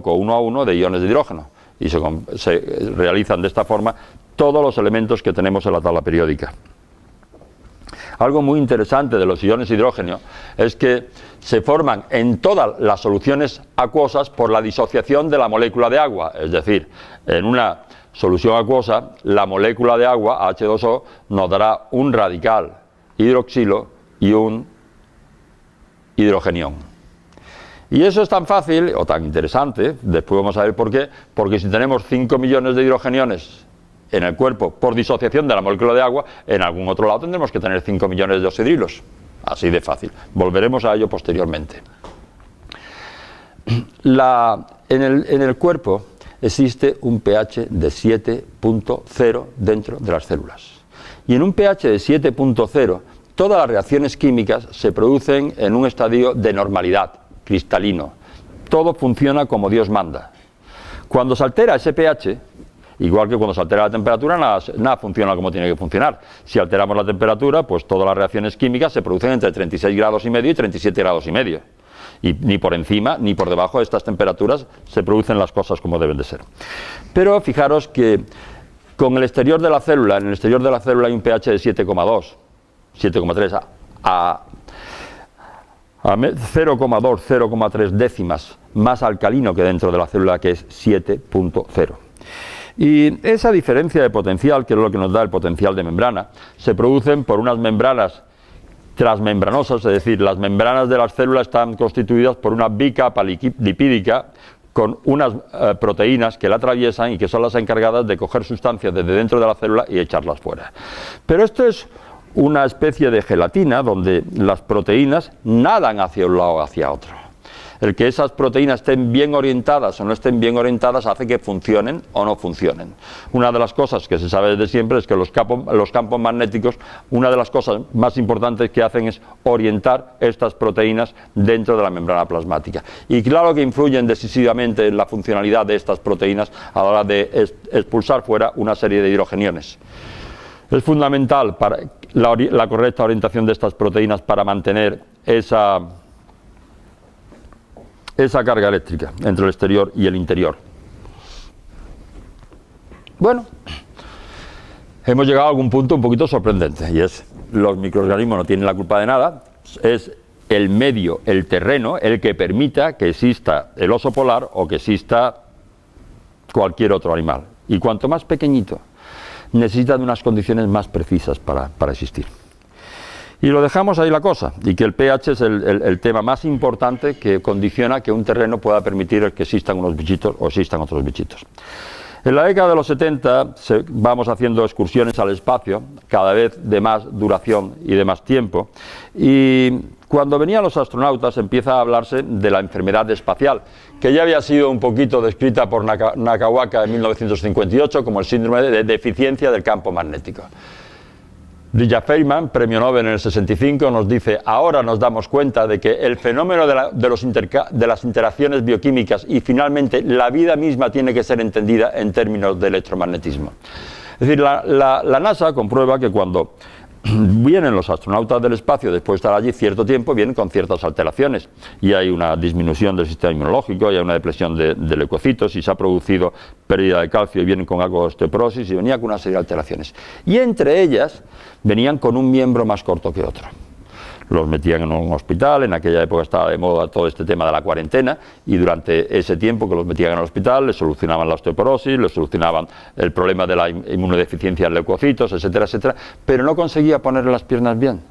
uno a uno de iones de hidrógeno y se realizan de esta forma todos los elementos que tenemos en la tabla periódica. Algo muy interesante de los iones de hidrógeno es que se forman en todas las soluciones acuosas por la disociación de la molécula de agua, es decir, en una solución acuosa la molécula de agua, H2O, nos dará un radical hidroxilo y un hidrogenión. Y eso es tan fácil o tan interesante, después vamos a ver por qué, porque si tenemos 5 millones de hidrogeniones en el cuerpo por disociación de la molécula de agua, en algún otro lado tendremos que tener 5 millones de oxidrilos. Así de fácil. Volveremos a ello posteriormente. En el cuerpo existe un pH de 7.0 dentro de las células. Y en un pH de 7.0, todas las reacciones químicas se producen en un estadio de normalidad, cristalino. Todo funciona como Dios manda. Cuando se altera ese pH, igual que cuando se altera la temperatura, nada funciona como tiene que funcionar. Si alteramos la temperatura, pues todas las reacciones químicas se producen entre 36 grados y medio y 37 grados y medio. Y ni por encima ni por debajo de estas temperaturas se producen las cosas como deben de ser. Pero fijaros que con el exterior de la célula, en el exterior de la célula hay un pH de 7,2, 7,3 a 0,2, 0,3 décimas más alcalino que dentro de la célula, que es 7.0. Y esa diferencia de potencial, que es lo que nos da el potencial de membrana, se producen por unas membranas transmembranosas, es decir, las membranas de las células están constituidas por una bicapa lipídica con unas proteínas que la atraviesan y que son las encargadas de coger sustancias desde dentro de la célula y echarlas fuera. Pero esto es una especie de gelatina donde las proteínas nadan hacia un lado o hacia otro. El que esas proteínas estén bien orientadas o no estén bien orientadas hace que funcionen o no funcionen. Una de las cosas que se sabe desde siempre es que los campos magnéticos, una de las cosas más importantes que hacen es orientar estas proteínas dentro de la membrana plasmática. Y claro que influyen decisivamente en la funcionalidad de estas proteínas a la hora de expulsar fuera una serie de hidrogeniones. Es fundamental para la correcta orientación de estas proteínas para mantener esa carga eléctrica entre el exterior y el interior. Bueno, hemos llegado a algún punto un poquito sorprendente, y es: los microorganismos no tienen la culpa de nada, es el medio, el terreno, el que permita que exista el oso polar o que exista cualquier otro animal. Y cuanto más pequeñito, necesita de unas condiciones más precisas para existir. Y lo dejamos ahí la cosa, y que el pH es el tema más importante que condiciona que un terreno pueda permitir que existan unos bichitos o existan otros bichitos. En la década de los 70 vamos haciendo excursiones al espacio, cada vez de más duración y de más tiempo, y cuando venían los astronautas empieza a hablarse de la enfermedad espacial, que ya había sido un poquito descrita por Nakawaka en 1958 como el síndrome de deficiencia del campo magnético. Richard Feynman, premio Nobel en el 65, nos dice: ahora nos damos cuenta de que el fenómeno de las interacciones bioquímicas y finalmente la vida misma tiene que ser entendida en términos de electromagnetismo. Es decir, la NASA comprueba que cuando vienen los astronautas del espacio, después de estar allí cierto tiempo, vienen con ciertas alteraciones y hay una disminución del sistema inmunológico, y hay una depresión de leucocitos, y se ha producido pérdida de calcio y vienen con algo de osteoporosis, y venía con una serie de alteraciones. Y entre ellas venían con un miembro más corto que otro. Los metían en un hospital, en aquella época estaba de moda todo este tema de la cuarentena, y durante ese tiempo que los metían en el hospital les solucionaban la osteoporosis, les solucionaban el problema de la inmunodeficiencia en leucocitos, etcétera, etcétera, pero no conseguía ponerle las piernas bien.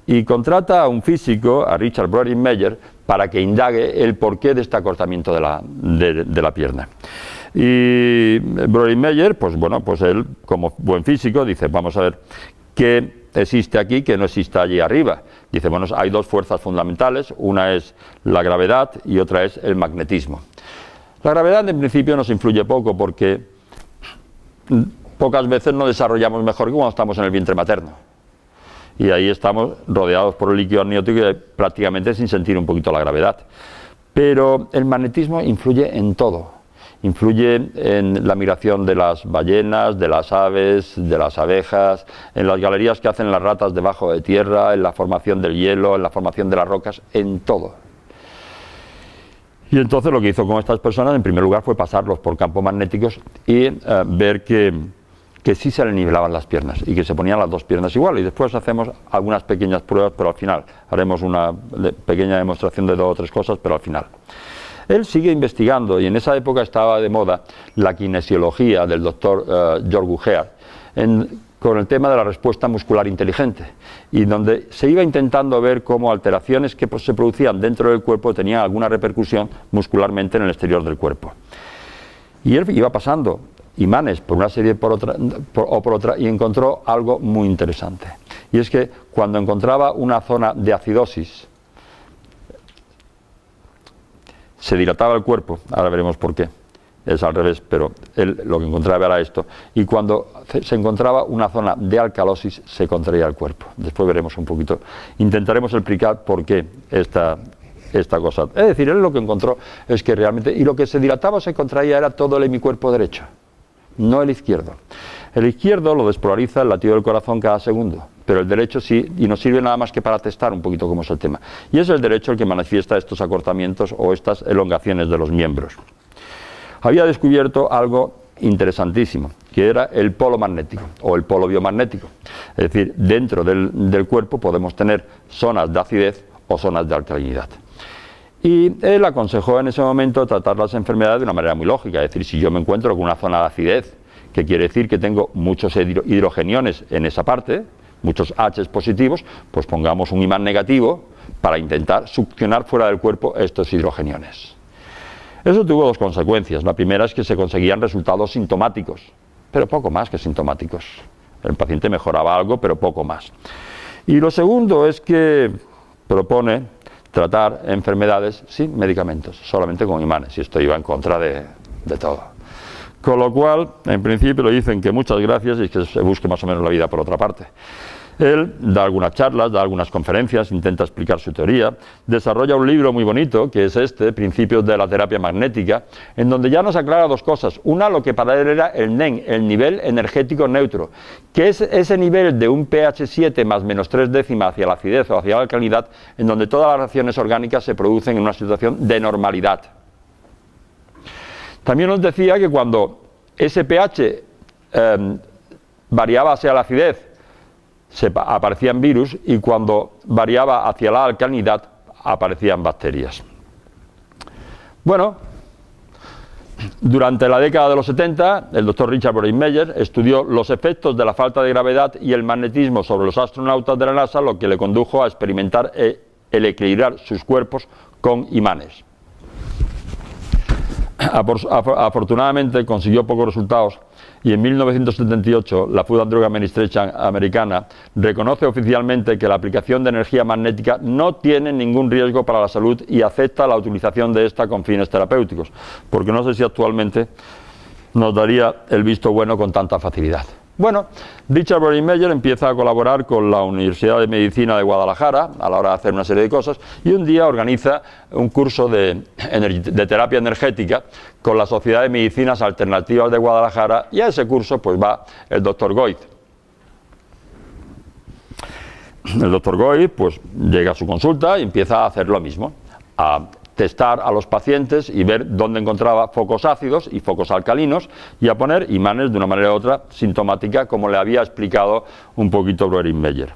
Y contrata a un físico, a Richard Brodie-Meyer, para que indague el porqué de este acortamiento de la pierna. Y Brodie-Meyer, pues bueno, pues él, como buen físico, dice: vamos a ver qué existe aquí que no exista allí arriba. Dice: bueno, hay dos fuerzas fundamentales, una es la gravedad y otra es el magnetismo. La gravedad en principio nos influye poco, porque pocas veces nos desarrollamos mejor que cuando estamos en el vientre materno. Y ahí estamos rodeados por el líquido amniótico y prácticamente sin sentir un poquito la gravedad. Pero el magnetismo influye en todo. Influye en la migración de las ballenas, de las aves, de las abejas, en las galerías que hacen las ratas debajo de tierra, en la formación del hielo, en la formación de las rocas, en todo. Y entonces lo que hizo con estas personas, en primer lugar, fue pasarlos por campos magnéticos y ver que sí se le nivelaban las piernas y que se ponían las dos piernas igual. Y después hacemos algunas pequeñas pruebas, pero al final haremos una pequeña demostración de 2 o 3 cosas, pero al final. Él sigue investigando y en esa época estaba de moda la kinesiología del doctor George Guggear con el tema de la respuesta muscular inteligente, y donde se iba intentando ver cómo alteraciones que se producían dentro del cuerpo tenían alguna repercusión muscularmente en el exterior del cuerpo. Y él iba pasando imanes por una serie por otra y encontró algo muy interesante, y es que cuando encontraba una zona de acidosis se dilataba el cuerpo. Ahora veremos por qué, es al revés, pero él lo que encontraba era esto, y cuando se encontraba una zona de alcalosis se contraía el cuerpo. Después veremos un poquito, intentaremos explicar por qué esta cosa. Es decir, él lo que encontró es que realmente, y lo que se dilataba o se contraía era todo el hemicuerpo derecho, no el izquierdo. El izquierdo lo despolariza el latido del corazón cada segundo, pero el derecho sí, y nos sirve nada más que para testar un poquito cómo es el tema. Y es el derecho el que manifiesta estos acortamientos o estas elongaciones de los miembros. Había descubierto algo interesantísimo, que era el polo magnético o el polo biomagnético. Es decir, dentro del cuerpo podemos tener zonas de acidez o zonas de alcalinidad. Y él aconsejó en ese momento tratar las enfermedades de una manera muy lógica. Es decir, si yo me encuentro con una zona de acidez, que quiere decir que tengo muchos hidrogeniones en esa parte, muchos H positivos, pues pongamos un imán negativo para intentar succionar fuera del cuerpo estos hidrogeniones. Eso tuvo 2 consecuencias. La primera es que se conseguían resultados sintomáticos, pero poco más que sintomáticos. El paciente mejoraba algo, pero poco más. Y lo segundo es que propone tratar enfermedades sin medicamentos, solamente con imanes, y esto iba en contra de todo. Con lo cual, en principio le dicen que muchas gracias y que se busque más o menos la vida por otra parte. Él da algunas charlas, da algunas conferencias, intenta explicar su teoría, desarrolla un libro muy bonito, que es Principios de la terapia magnética, en donde ya nos aclara 2 cosas. Una, lo que para él era el NEN, el nivel energético neutro, que es ese nivel de un pH 7 más -3 décimas hacia la acidez o hacia la alcalinidad, en donde todas las reacciones orgánicas se producen en una situación de normalidad. También nos decía que cuando ese pH variaba hacia la acidez, aparecían virus, y cuando variaba hacia la alcalinidad aparecían bacterias. Bueno, durante la década de los 70, el doctor Richard Breuermeyer estudió los efectos de la falta de gravedad y el magnetismo sobre los astronautas de la NASA, lo que le condujo a experimentar el equilibrar sus cuerpos con imanes. Afortunadamente consiguió pocos resultados, y en 1978 la Food and Drug Administration americana reconoce oficialmente que la aplicación de energía magnética no tiene ningún riesgo para la salud y acepta la utilización de esta con fines terapéuticos, porque no sé si actualmente nos daría el visto bueno con tanta facilidad. Bueno, Richard Breuermeyer empieza a colaborar con la Universidad de Medicina de Guadalajara a la hora de hacer una serie de cosas, y un día organiza un curso de terapia energética con la Sociedad de Medicinas Alternativas de Guadalajara, y a ese curso pues va el doctor Goid. El doctor Goid pues llega a su consulta y empieza a hacer lo mismo, a testar a los pacientes y ver dónde encontraba focos ácidos y focos alcalinos, y a poner imanes de una manera u otra sintomática, como le había explicado un poquito Breuermeyer.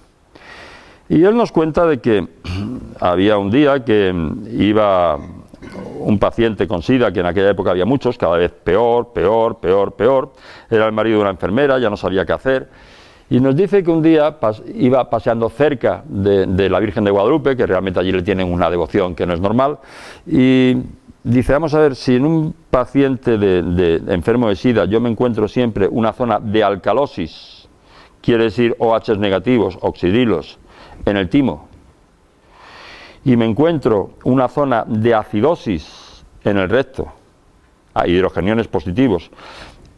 Y él nos cuenta de que había un día que iba un paciente con SIDA, que en aquella época había muchos, cada vez peor, era el marido de una enfermera, ya no sabía qué hacer. Y nos dice que un día iba paseando cerca de la Virgen de Guadalupe, que realmente allí le tienen una devoción que no es normal, y dice, vamos a ver, si en un paciente de enfermo de SIDA yo me encuentro siempre una zona de alcalosis, quiere decir OH negativos, oxidilos, en el timo, y me encuentro una zona de acidosis en el recto, hay hidrogeniones positivos,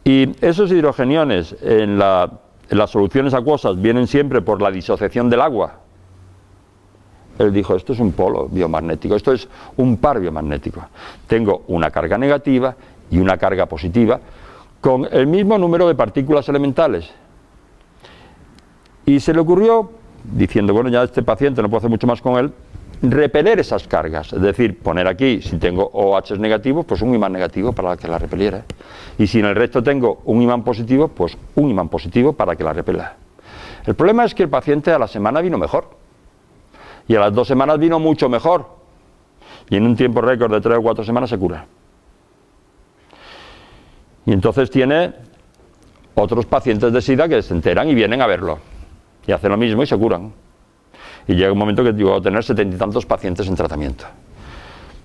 y esos hidrogeniones en las soluciones acuosas vienen siempre por la disociación del agua. Él dijo, esto es un polo biomagnético, esto es un par biomagnético. Tengo una carga negativa y una carga positiva con el mismo número de partículas elementales. Y se le ocurrió, diciendo, bueno, ya este paciente no puedo hacer mucho más con él, repeler esas cargas, es decir, poner aquí, si tengo OH negativo, pues un imán negativo para que la repeliera, y si en el resto tengo un imán positivo, pues un imán positivo para que la repela. El problema es que el paciente a la semana vino mejor, y a las 2 semanas vino mucho mejor, y en un tiempo récord de 3 o 4 semanas se cura. Y entonces tiene otros pacientes de SIDA que se enteran y vienen a verlo, y hacen lo mismo y se curan. Y llega un momento que llegó a tener 70 y tantos pacientes en tratamiento.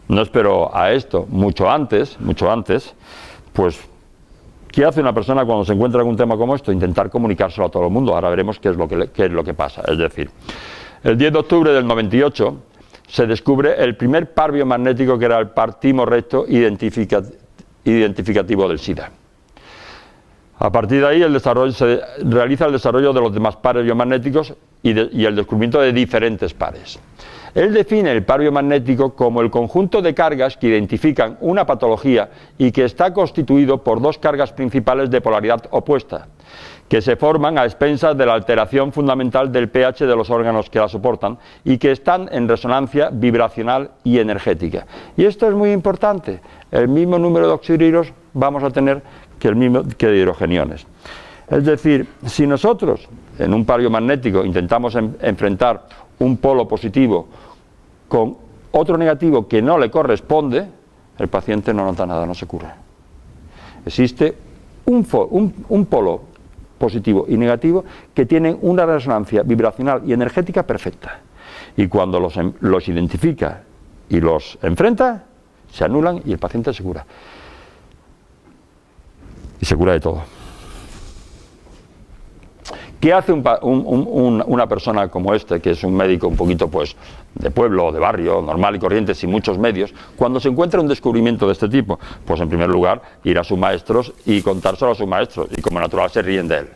No espero a esto, mucho antes, pues, ¿qué hace una persona cuando se encuentra en un tema como esto? Intentar comunicárselo a todo el mundo. Ahora veremos qué es lo que pasa. Es decir, el 10 de octubre del 98 se descubre el primer par biomagnético, que era el par timo-recto identificativo del SIDA. A partir de ahí se realiza el desarrollo de los demás pares biomagnéticos y el descubrimiento de diferentes pares. Él define el par biomagnético como el conjunto de cargas que identifican una patología y que está constituido por 2 cargas principales de polaridad opuesta, que se forman a expensas de la alteración fundamental del pH de los órganos que la soportan y que están en resonancia vibracional y energética. Y esto es muy importante. El mismo número de oxidrilos vamos a tener que el mismo que de hidrogeniones. Es decir, si nosotros en un par biomagnético intentamos enfrentar un polo positivo con otro negativo que no le corresponde, el paciente no nota nada, no se cura. Existe un polo positivo y negativo que tienen una resonancia vibracional y energética perfecta, y cuando los identifica y los enfrenta, se anulan y el paciente se cura. Y se cura de todo. ¿Qué hace una persona como este, que es un médico un poquito pues de pueblo o de barrio, normal y corriente, sin muchos medios, cuando se encuentra un descubrimiento de este tipo? Pues en primer lugar, ir a sus maestros y contárselo a sus maestros, y como natural se ríen de él.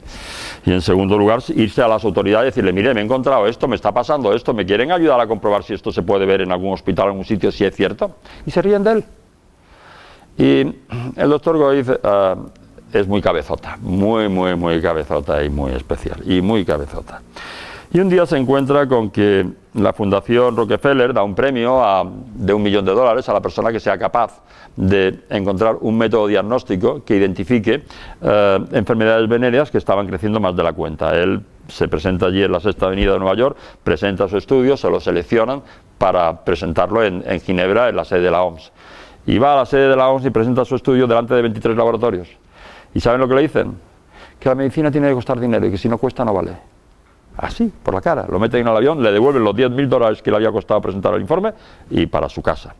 Y en segundo lugar, irse a las autoridades y decirle: mire, me he encontrado esto, me está pasando esto, ¿me quieren ayudar a comprobar si esto se puede ver en algún hospital, en algún sitio, si es cierto? Y se ríen de él. Y el doctor Goiz es muy cabezota, muy cabezota y muy especial, y muy cabezota. Y un día se encuentra con que la Fundación Rockefeller da un premio de $1 millón a la persona que sea capaz de encontrar un método diagnóstico que identifique enfermedades venéreas que estaban creciendo más de la cuenta. Él se presenta allí en la Sexta Avenida de Nueva York, presenta su estudio, se lo seleccionan para presentarlo en Ginebra, en la sede de la OMS. Y va a la sede de la OMS y presenta su estudio delante de 23 laboratorios. ¿Y saben lo que le dicen? Que la medicina tiene que costar dinero y que si no cuesta no vale. Así, por la cara. Lo meten en el avión, le devuelven los $10.000 que le había costado presentar el informe y para su casa.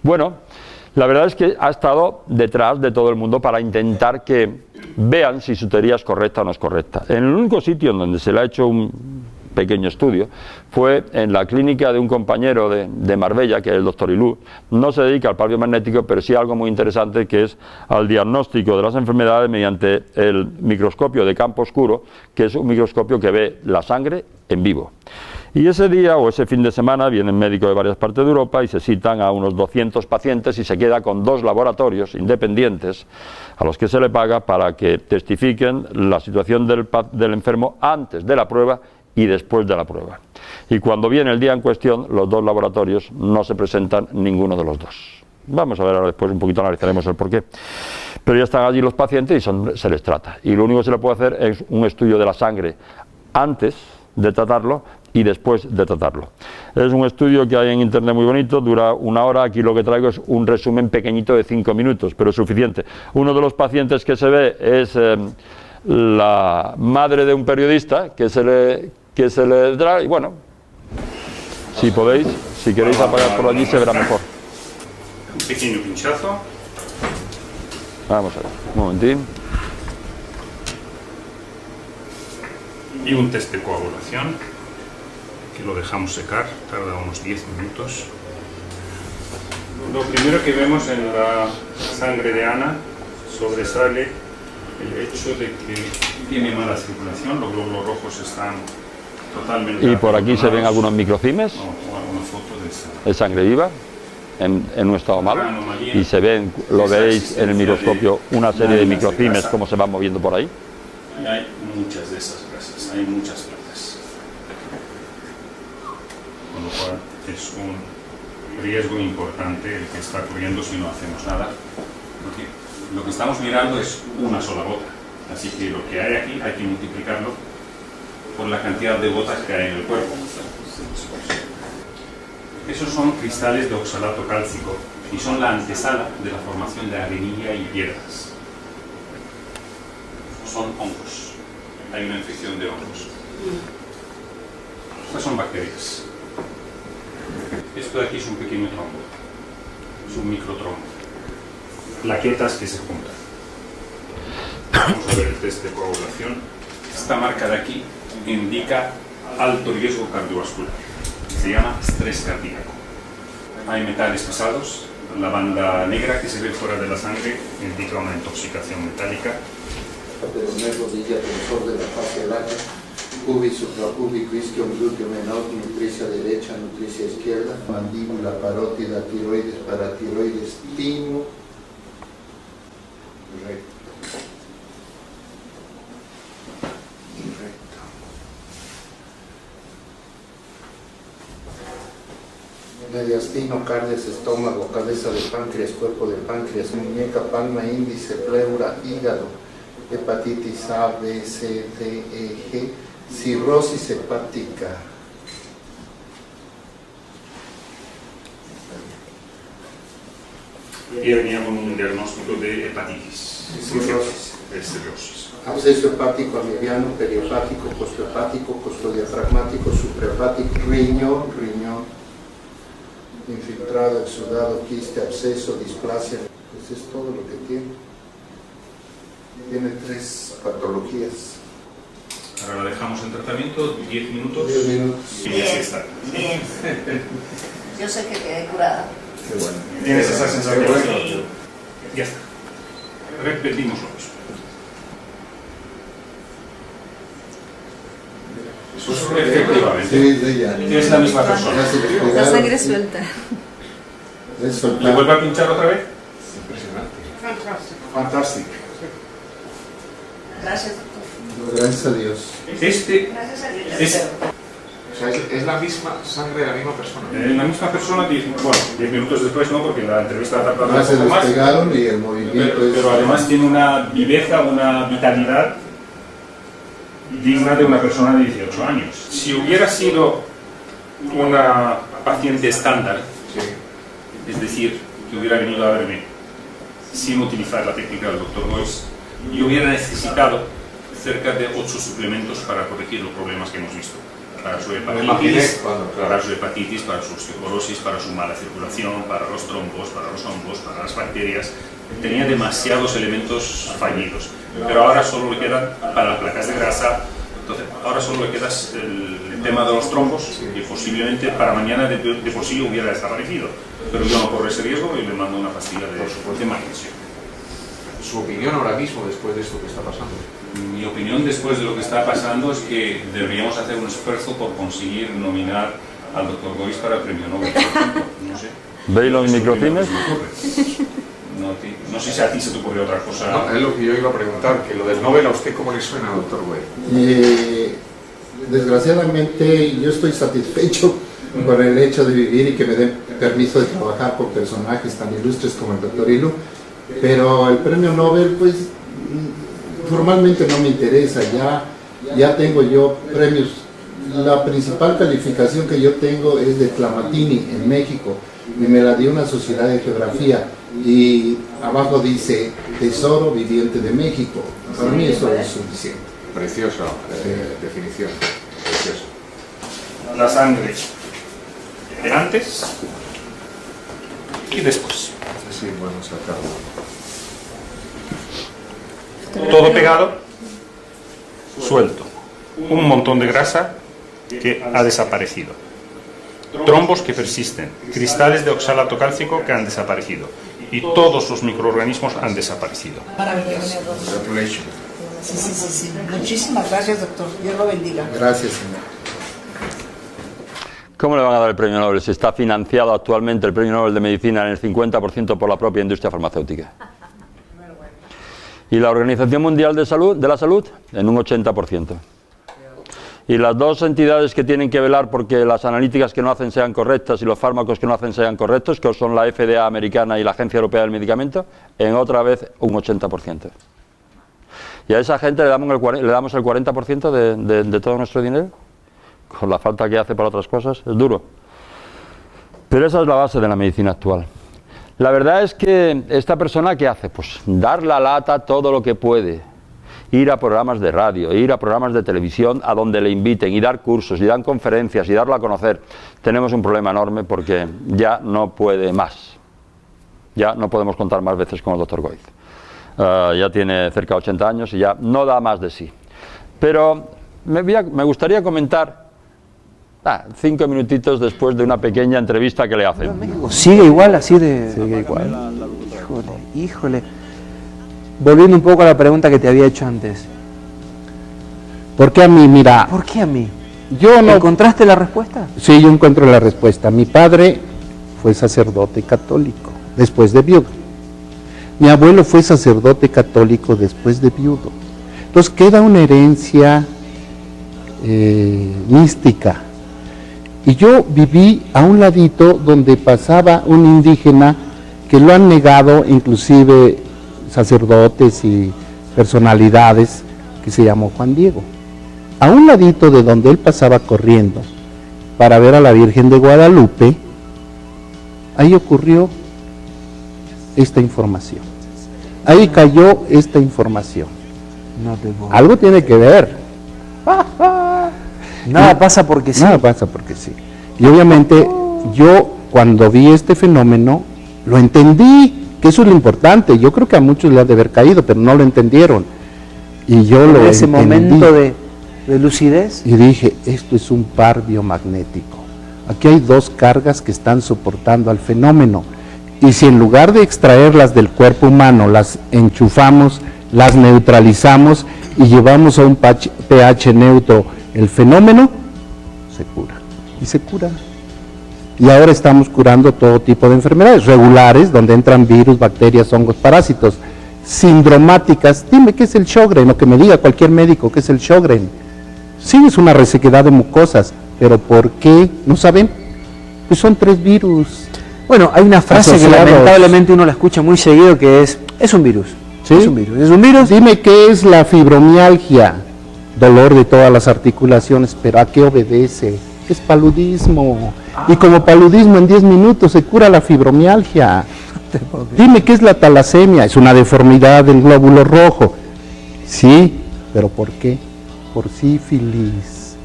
Bueno, la verdad es que ha estado detrás de todo el mundo para intentar que vean si su teoría es correcta o no es correcta. En el único sitio en donde se le ha hecho un pequeño estudio fue en la clínica de un compañero de Marbella, que es el doctor Ilú. No se dedica al par biomagnético, pero sí a algo muy interesante, que es al diagnóstico de las enfermedades mediante el microscopio de campo oscuro, que es un microscopio que ve la sangre en vivo. Y ese día o ese fin de semana vienen médicos de varias partes de Europa y se citan a unos 200 pacientes y se queda con 2 laboratorios independientes a los que se le paga para que testifiquen la situación del enfermo antes de la prueba y después de la prueba. Y cuando viene el día en cuestión, los 2 laboratorios no se presentan ninguno de los 2. Vamos a ver ahora después, un poquito analizaremos el porqué. Pero ya están allí los pacientes y se les trata. Y lo único que se le puede hacer es un estudio de la sangre antes de tratarlo y después de tratarlo. Es un estudio que hay en internet muy bonito, dura 1 hora, aquí lo que traigo es un resumen pequeñito de 5 minutos, pero es suficiente. Uno de los pacientes que se ve es la madre de un periodista que se le trae, y bueno, si podéis, si queréis apagar por allí se verá mejor. Un pequeño pinchazo. Vamos a ver, un momentín. Y un test de coagulación, que lo dejamos secar, tarda unos 10 minutos. Lo primero que vemos en la sangre de Ana sobresale el hecho de que tiene mala circulación, los glóbulos rojos están totalmente... Y por aquí se ven algunos microcimes una foto de sangre viva en un estado malo, y se ven, lo veis en el microscopio, una serie de microcimes como se van moviendo por ahí. Y hay muchas de esas grasas, hay muchas grasas. Con lo cual es un riesgo importante el que está corriendo si no hacemos nada, porque lo que estamos mirando es una sola gota, así que lo que hay aquí hay que multiplicarlo por la cantidad de gotas que hay en el cuerpo. Esos son cristales de oxalato cálcico y son la antesala de la formación de arenilla y piedras. Son hongos, hay una infección de hongos. Estas son bacterias. Esto de aquí es un pequeño trombo, es un microtrombo. Plaquetas que se juntan. Vamos a ver el test de coagulación. Esta marca de aquí indica alto riesgo cardiovascular. Se llama estrés cardíaco. Hay metales pesados. La banda negra que se ve fuera de la sangre indica una intoxicación metálica. Peroné, rodilla, tensor de la fase larga, pubis, suprapúbico, isquio, glúteo menor, nutricia derecha, nutricia izquierda, mandíbula, parótida, tiroides, paratiroides, timo, recto. Mediastino, cardias, estómago, cabeza de páncreas, cuerpo de páncreas, muñeca, palma, índice, pleura, hígado, hepatitis A, B, C, D, E, G, cirrosis hepática. Y venía con un diagnóstico de hepatitis. Cirrosis. Absceso hepático, amibiano, perihepático, costohepático, costodiafragmático, suprahepático, riñón, infiltrado, exudado, quiste, absceso, displasia. Eso es todo lo que tiene. Tiene 3 patologías. Ahora la dejamos en tratamiento 10 minutos. 10 minutos. Y ya está. Bien. Yo sé que quedé curada. Qué bueno. ¿Tienes esa sensación? Qué bueno. Sí. Ya está. Repetimos lo mismo. Efectivamente. Sí, ya. Es la misma persona. Ya se le La explicaron. sangre suelta. Es soltar. ¿Le vuelvo a pinchar otra vez? Fantástico. Gracias, doctor. Gracias a Dios. Gracias a Dios. Es O sea, es la misma sangre de la misma persona. la misma persona, 10 minutos después no, porque la entrevista ha tardado Más un se poco más. despegaron y el movimiento es... Pero además tiene una viveza, una vitalidad digna de una persona de 18 años. Si hubiera sido una paciente estándar, Sí. es decir, que hubiera venido a verme sin utilizar la técnica del Dr. Boyce, yo hubiera necesitado cerca de 8 suplementos para corregir los problemas que hemos visto. Para su Me imaginé hepatitis, cuando, claro. para su hepatitis, para su osteoporosis, para su mala circulación, para los trombos, para los hongos, para las bacterias. Tenía demasiados elementos fallidos. Pero ahora solo le quedan para las placas de grasa. Entonces, ahora solo le queda el tema de los trombos, que posiblemente para mañana de por sí hubiera desaparecido. Pero yo no corro ese riesgo y le mando una pastilla de magnesio. Su opinión ahora mismo, después de esto que está pasando. Mi opinión después de lo que está pasando es que deberíamos hacer un esfuerzo por conseguir nominar al Dr. Boyce para el premio Nobel, por ejemplo. No sé. ¿Veis los Es lo microcines? primero que se me ocurre. No sé si a ti se te ocurrió otra cosa. No, es lo que yo iba a preguntar, que lo del Nobel a usted, ¿cómo le suena, doctor Güey? Desgraciadamente yo estoy satisfecho con el hecho de vivir y que me den permiso de trabajar con personajes tan ilustres como el doctor Ilu, pero el premio Nobel pues formalmente no me interesa, ya tengo yo premios. La principal calificación que yo tengo es de Clamatini en México y me la dio una sociedad de geografía y abajo dice Tesoro Viviente de México. Para mí eso es suficiente. Preciosa definición. Preciosa. La sangre de antes y después. Sí, bueno, sacado. Todo pegado, suelto. Un montón de grasa que ha desaparecido. Trombos que persisten. Cristales de oxalato cálcico que han desaparecido. Y todos los microorganismos han desaparecido. Maravilloso. Congratulations. Sí, sí, sí, sí. Muchísimas gracias, doctor. Dios lo bendiga. Gracias, señor. ¿Cómo le van a dar el premio Nobel si está financiado actualmente el premio Nobel de Medicina en el 50% por la propia industria farmacéutica? Y la Organización Mundial de la Salud en un 80%. Y las dos entidades que tienen que velar porque las analíticas que no hacen sean correctas y los fármacos que no hacen sean correctos, que son la FDA americana y la Agencia Europea del Medicamento, en otra vez un 80%. Y a esa gente le damos el 40% de todo nuestro dinero, con la falta que hace para otras cosas, es duro. Pero esa es la base de la medicina actual. La verdad es que esta persona, ¿qué hace? Pues dar la lata todo lo que puede. Ir a programas de radio, ir a programas de televisión a donde le inviten, y dar cursos, y dar conferencias, y darlo a conocer. Tenemos un problema enorme porque ya no puede más. Ya no podemos contar más veces con el doctor Goiz. Ya tiene cerca de 80 años y ya no da más de sí. Pero me gustaría comentar 5 minutitos después de una pequeña entrevista que le hacen. ¿Sigue igual, así de...? Sigue igual. Híjole. Volviendo un poco a la pregunta que te había hecho antes. ¿Por qué a mí? Mira. ¿Por qué a mí? Yo no... ¿Encontraste la respuesta? Sí, yo encuentro la respuesta. Mi padre fue sacerdote católico, después de viudo. Mi abuelo fue sacerdote católico después de viudo. Entonces queda una herencia mística. Y yo viví a un ladito donde pasaba un indígena que lo han negado, inclusive sacerdotes y personalidades, que se llamó Juan Diego. A un ladito de donde él pasaba corriendo para ver a la Virgen de Guadalupe, ahí ocurrió esta información. Ahí cayó esta información. No te puedo. Algo tiene que ver. Nada pasa porque sí. Nada pasa porque sí. Y obviamente yo cuando vi este fenómeno lo entendí, que eso es lo importante. Yo creo que a muchos le ha de haber caído, pero no lo entendieron. Y yo lo entendí. Ese momento de lucidez. Y dije, esto es un par biomagnético. Aquí hay dos cargas que están soportando al fenómeno. Y si en lugar de extraerlas del cuerpo humano, las enchufamos, las neutralizamos y llevamos a un pH neutro el fenómeno, se cura. Y se cura. Y ahora estamos curando todo tipo de enfermedades regulares, donde entran virus, bacterias, hongos, parásitos. Sindromáticas, dime qué es el Sjögren, o que me diga cualquier médico qué es el Sjögren. Sí, es una resequedad de mucosas, pero ¿por qué? ¿No saben? Pues son 3 virus. Bueno, hay una frase que lamentablemente uno la escucha muy seguido, que es un virus. ¿Sí? Es un virus. Es un virus. Dime qué es la fibromialgia, dolor de todas las articulaciones, pero ¿a qué obedece? Es paludismo. Y como paludismo en 10 minutos se cura la fibromialgia. Dime qué es la talasemia, es una deformidad del glóbulo rojo. Sí, pero ¿por qué? Por sífilis.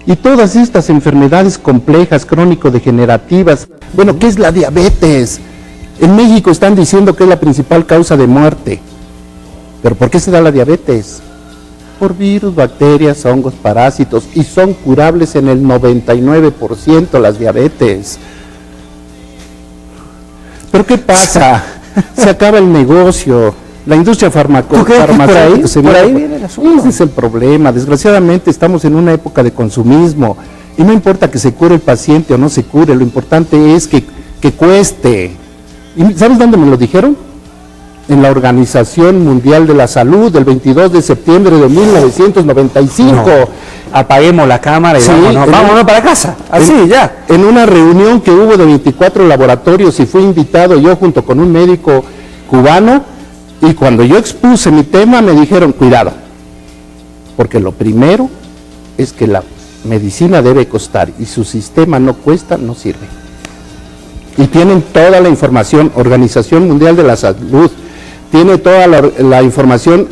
Y todas estas enfermedades complejas, crónico-degenerativas. Bueno, ¿qué es la diabetes? En México están diciendo que es la principal causa de muerte. ¿Pero por qué se da la diabetes? Por virus, bacterias, hongos, parásitos, y son curables en el 99% las diabetes. ¿Pero qué pasa? Se acaba el negocio, la industria farmacéutica. Por ahí viene el asunto. Ese es el problema. Desgraciadamente estamos en una época de consumismo, y no importa que se cure el paciente o no se cure, lo importante es que cueste. ¿Y sabes dónde me lo dijeron? En la Organización Mundial de la Salud, el 22 de septiembre de 1995. No. Apaguemos la cámara y vámonos para casa. Así, ya. En una reunión que hubo de 24 laboratorios, y fui invitado yo junto con un médico cubano, y cuando yo expuse mi tema me dijeron, cuidado, porque lo primero es que la medicina debe costar, y su sistema no cuesta, no sirve. Y tienen toda la información, Organización Mundial de la Salud, tiene toda la información,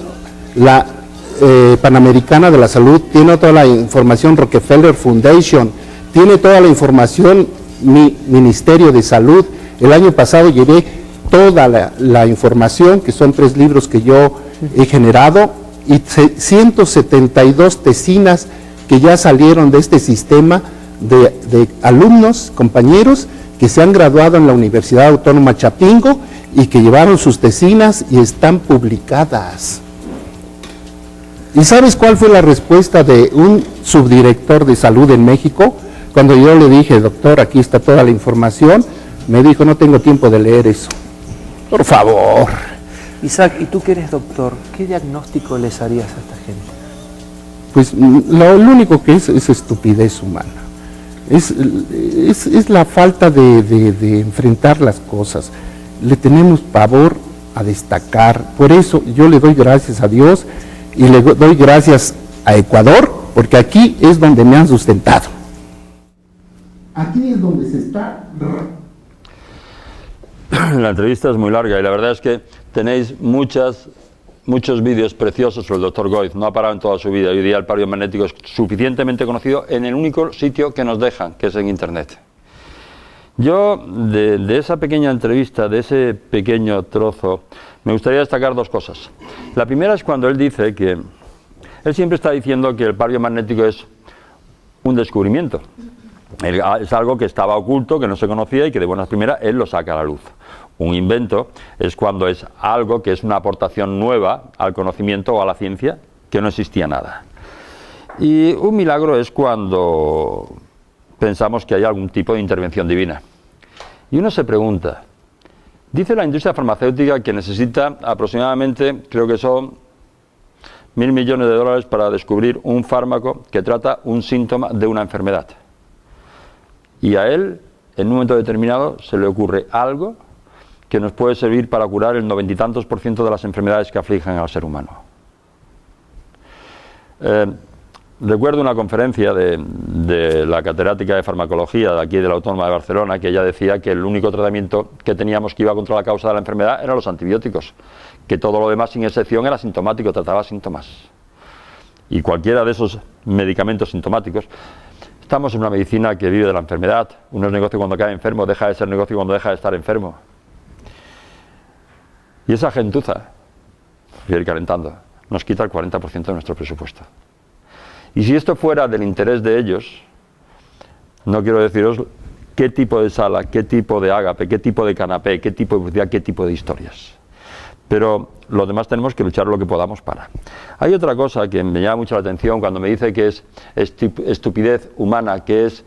la Panamericana de la Salud, tiene toda la información Rockefeller Foundation, tiene toda la información mi Ministerio de Salud. El año pasado llevé toda la información, que son 3 libros que yo he generado, y 172 tesinas que ya salieron de este sistema de alumnos, compañeros, que se han graduado en la Universidad Autónoma Chapingo y que llevaron sus tesinas y están publicadas. ¿Y sabes cuál fue la respuesta de un subdirector de salud en México? Cuando yo le dije, doctor, aquí está toda la información, me dijo, no tengo tiempo de leer eso. Por favor. Isaac, ¿y tú que eres doctor, qué diagnóstico les harías a esta gente? pues lo único que es estupidez humana. Es la falta de enfrentar las cosas. Le tenemos pavor a destacar. Por eso yo le doy gracias a Dios y le doy gracias a Ecuador, porque aquí es donde me han sustentado. Aquí es donde se está. La entrevista es muy larga y la verdad es que tenéis muchos vídeos preciosos sobre el doctor Goiz. No ha parado en toda su vida. Hoy día el pario magnético es suficientemente conocido en el único sitio que nos dejan, que es en Internet. Yo, de esa pequeña entrevista, de ese pequeño trozo, me gustaría destacar dos cosas. La primera es cuando él dice que él siempre está diciendo que el pario magnético es un descubrimiento. Es algo que estaba oculto, que no se conocía y que de buenas primeras él lo saca a la luz. Un invento es cuando es algo que es una aportación nueva al conocimiento o a la ciencia, que no existía nada. Y un milagro es cuando pensamos que hay algún tipo de intervención divina. Y uno se pregunta, dice la industria farmacéutica que necesita aproximadamente, creo que son 1.000 millones de dólares para descubrir un fármaco que trata un síntoma de una enfermedad. Y a él, en un momento determinado, se le ocurre algo que nos puede servir para curar el 90 y tantos % de las enfermedades que afligen al ser humano. Recuerdo una conferencia de la catedrática de farmacología de aquí de la Autónoma de Barcelona, que ella decía que el único tratamiento que teníamos que iba contra la causa de la enfermedad eran los antibióticos, que todo lo demás sin excepción era sintomático, trataba síntomas. Y cualquiera de esos medicamentos sintomáticos. Estamos en una medicina que vive de la enfermedad. Uno es negocio cuando cae enfermo, deja de ser negocio cuando deja de estar enfermo. Y esa gentuza, voy a ir calentando, nos quita el 40% de nuestro presupuesto. Y si esto fuera del interés de ellos, no quiero deciros qué tipo de sala, qué tipo de ágape, qué tipo de canapé, qué tipo de publicidad, qué tipo de historias. Pero los demás tenemos que luchar lo que podamos para. Hay otra cosa que me llama mucho la atención cuando me dice que es estupidez humana, que es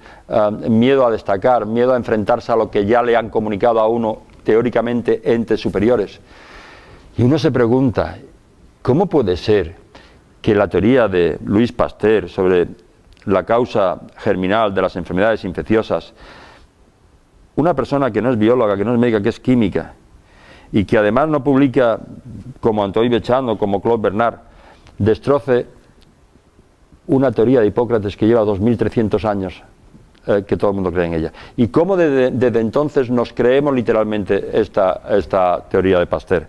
miedo a destacar, miedo a enfrentarse a lo que ya le han comunicado a uno teóricamente entes superiores. Y uno se pregunta, ¿cómo puede ser que la teoría de Louis Pasteur sobre la causa germinal de las enfermedades infecciosas, una persona que no es bióloga, que no es médica, que es química, y que además no publica como Antoine Béchamp o como Claude Bernard, destroce una teoría de Hipócrates que lleva 2300 años, que todo el mundo cree en ella? Y cómo desde entonces nos creemos literalmente esta teoría de Pasteur,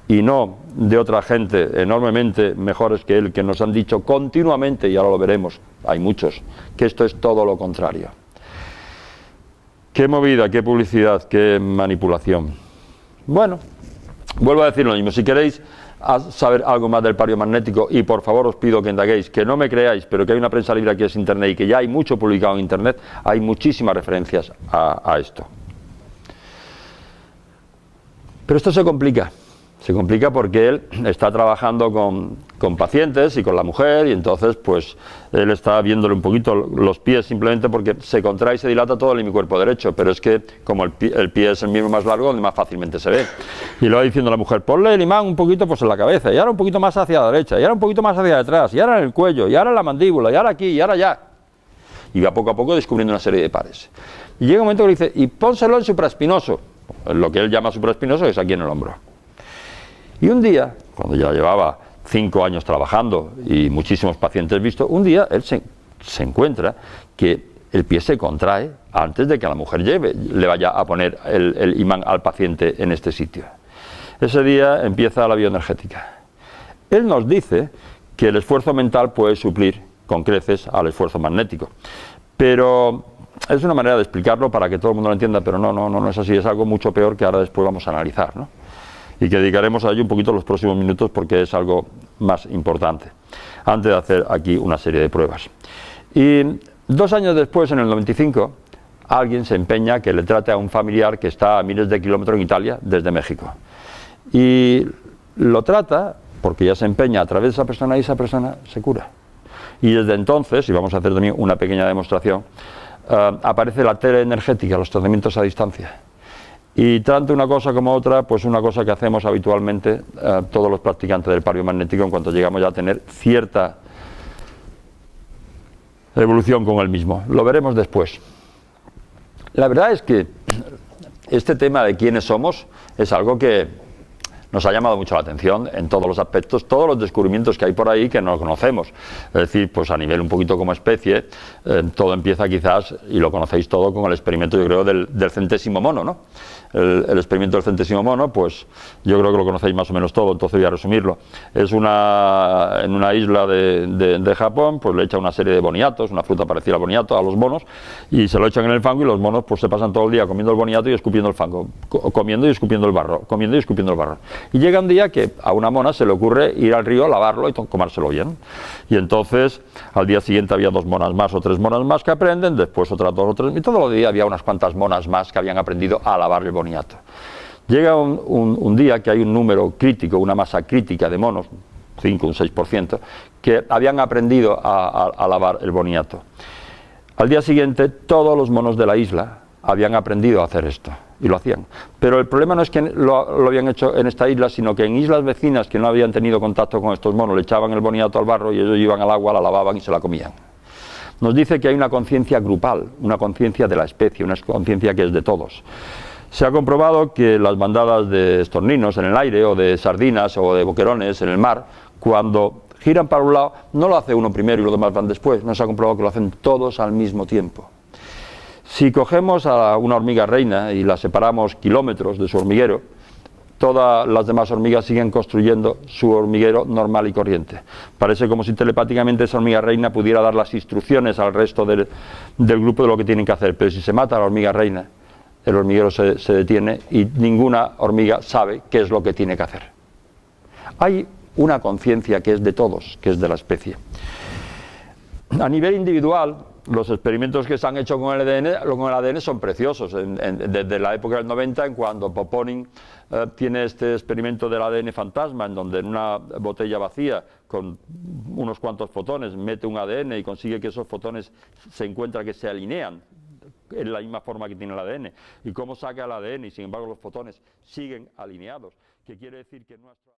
y no de otra gente enormemente mejores que él, que nos han dicho continuamente, y ahora lo veremos, hay muchos, que esto es todo lo contrario. Qué movida, qué publicidad, qué manipulación. Bueno, vuelvo a decir lo mismo. Si queréis saber algo más del pario magnético, y por favor os pido que indaguéis, que no me creáis, pero que hay una prensa libre aquí, es Internet, y que ya hay mucho publicado en Internet, hay muchísimas referencias a esto. Pero esto se complica porque él está trabajando con pacientes y con la mujer, y entonces pues él está viéndole un poquito los pies, simplemente porque se contrae y se dilata todo el hemicuerpo derecho, pero es que como el pie es el miembro más largo, donde más fácilmente se ve. Y lo va diciendo la mujer, ponle el imán un poquito pues en la cabeza, y ahora un poquito más hacia la derecha, y ahora un poquito más hacia detrás, y ahora en el cuello, y ahora en la mandíbula, y ahora aquí, y ahora allá. Y va poco a poco descubriendo una serie de pares. Y llega un momento que le dice, y pónselo en supraespinoso, lo que él llama supraespinoso es aquí en el hombro. Y un día, cuando ya llevaba 5 años trabajando y muchísimos pacientes vistos, un día él se encuentra que el pie se contrae antes de que la mujer le vaya a poner el imán al paciente en este sitio. Ese día empieza la bioenergética. Él nos dice que el esfuerzo mental puede suplir con creces al esfuerzo magnético. Pero es una manera de explicarlo para que todo el mundo lo entienda, pero no es así, es algo mucho peor que ahora después vamos a analizar, ¿no? Y que dedicaremos a ello un poquito los próximos minutos porque es algo más importante, antes de hacer aquí una serie de pruebas. Y 2 años después, en el 95, alguien se empeña que le trate a un familiar que está a miles de kilómetros en Italia desde México. Y lo trata porque ya se empeña a través de esa persona y esa persona se cura. Y desde entonces, y vamos a hacer también una pequeña demostración, aparece la teleenergética, los tratamientos a distancia. Y tanto una cosa como otra, pues una cosa que hacemos habitualmente todos los practicantes del pario magnético en cuanto llegamos ya a tener cierta evolución con el mismo. Lo veremos después. La verdad es que este tema de quiénes somos es algo que nos ha llamado mucho la atención en todos los aspectos, todos los descubrimientos que hay por ahí que no conocemos. Es decir, pues a nivel un poquito como especie, todo empieza quizás, y lo conocéis todo, con el experimento, yo creo, del centésimo mono, ¿no? El experimento del centésimo mono, pues yo creo que lo conocéis más o menos todo, entonces voy a resumirlo. Es en una isla de Japón, pues le echan una serie de boniatos, una fruta parecida al boniato, a los monos, y se lo echan en el fango, y los monos pues se pasan todo el día comiendo el boniato y escupiendo el fango, comiendo y escupiendo el barro, comiendo y escupiendo el barro. Y llega un día que a una mona se le ocurre ir al río, lavarlo y comérselo bien. Y entonces al día siguiente había 2 monas más o 3 monas más que aprenden, después otras 2 o 3, y todos los días había unas cuantas monas más que habían aprendido a lavar el boniato. Llega un día que hay un número crítico, una masa crítica de monos, 5 o un 6%, que habían aprendido a lavar el boniato. Al día siguiente todos los monos de la isla habían aprendido a hacer esto y lo hacían. Pero el problema no es que lo habían hecho en esta isla, sino que en islas vecinas que no habían tenido contacto con estos monos, le echaban el boniato al barro y ellos iban al agua, la lavaban y se la comían. Nos dice que hay una conciencia grupal, una conciencia de la especie, una conciencia que es de todos. Se ha comprobado que las bandadas de estorninos en el aire, o de sardinas, o de boquerones en el mar, cuando giran para un lado, no lo hace uno primero y los demás van después, no se ha comprobado que lo hacen todos al mismo tiempo. Si cogemos a una hormiga reina y la separamos kilómetros de su hormiguero, todas las demás hormigas siguen construyendo su hormiguero normal y corriente. Parece como si telepáticamente esa hormiga reina pudiera dar las instrucciones al resto del grupo de lo que tienen que hacer, pero si se mata a la hormiga reina, el hormiguero se detiene y ninguna hormiga sabe qué es lo que tiene que hacer. Hay una conciencia que es de todos, que es de la especie. A nivel individual, los experimentos que se han hecho con el ADN son preciosos. Desde la época del 90, en cuando Poponin tiene este experimento del ADN fantasma, en donde en una botella vacía, con unos cuantos fotones, mete un ADN y consigue que esos fotones se encuentra que se alinean en la misma forma que tiene el ADN. Y cómo saca el ADN y sin embargo los fotones siguen alineados. Que quiere decir que nuestro